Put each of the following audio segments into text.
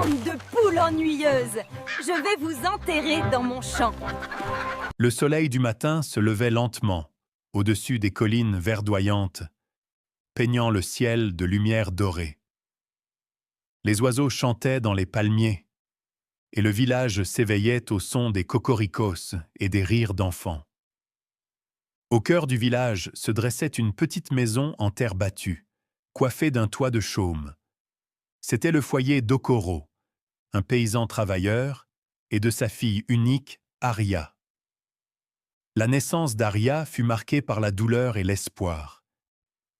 Bande de poules ennuyeuses! Je vais vous enterrer dans mon champ. Le soleil du matin se levait lentement, au-dessus des collines verdoyantes, peignant le ciel de lumière dorée. Les oiseaux chantaient dans les palmiers, et le village s'éveillait au son des cocoricos et des rires d'enfants. Au cœur du village se dressait une petite maison en terre battue, coiffée d'un toit de chaume. C'était le foyer d'Okoro, un paysan travailleur, et de sa fille unique, Aria. La naissance d'Aria fut marquée par la douleur et l'espoir.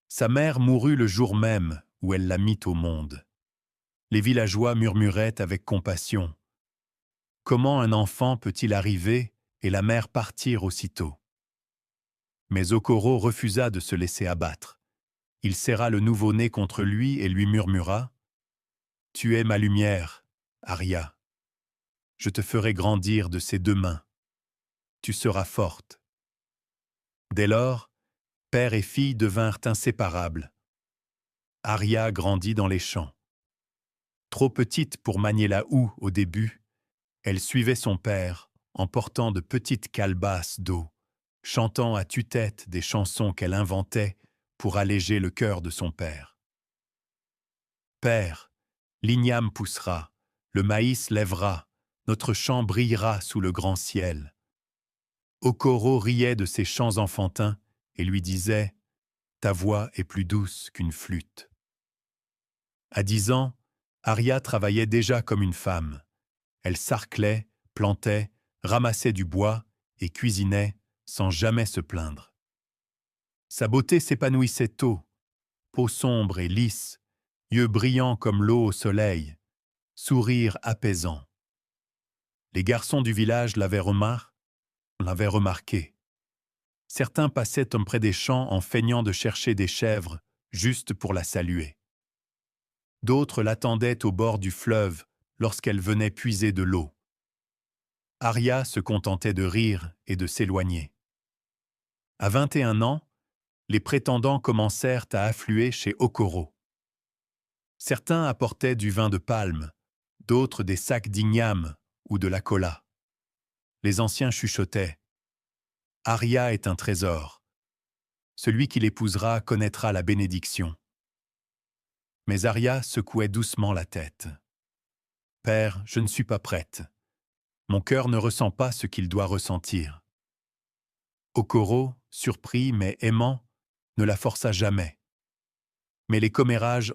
Sa mère mourut le jour même où elle la mit au monde. Les villageois murmuraient avec compassion. Comment un enfant peut-il arriver et la mère partir aussitôt? Mais Okoro refusa de se laisser abattre. Il serra le nouveau-né contre lui et lui murmura « Tu es ma lumière, Aria. Je te ferai grandir de ces deux mains. Tu seras forte. » Dès lors, père et fille devinrent inséparables. Aria grandit dans les champs. Trop petite pour manier la houe au début, elle suivait son père en portant de petites calebasses d'eau, chantant à tue-tête des chansons qu'elle inventait pour alléger le cœur de son père. Père, l'igname poussera, le maïs lèvera, notre champ brillera sous le grand ciel. Okoro riait de ses chants enfantins et lui disait « Ta voix est plus douce qu'une flûte. » À 10 ans, Aria travaillait déjà comme une femme. Elle sarclait, plantait, ramassait du bois et cuisinait sans jamais se plaindre. Sa beauté s'épanouissait tôt, peau sombre et lisse, yeux brillants comme l'eau au soleil, sourire apaisant. Les garçons du village l'avaient remarqué. Certains passaient près des champs en feignant de chercher des chèvres, juste pour la saluer. D'autres l'attendaient au bord du fleuve lorsqu'elle venait puiser de l'eau. Aria se contentait de rire et de s'éloigner. À 21 ans, les prétendants commencèrent à affluer chez Okoro. Certains apportaient du vin de palme, d'autres des sacs d'igname ou de la cola. Les anciens chuchotaient « Aria est un trésor. Celui qui l'épousera connaîtra la bénédiction. » Mais Aria secouait doucement la tête. « Père, je ne suis pas prête. Mon cœur ne ressent pas ce qu'il doit ressentir. » Okoro, surpris mais aimant, ne la força jamais. Mais les commérages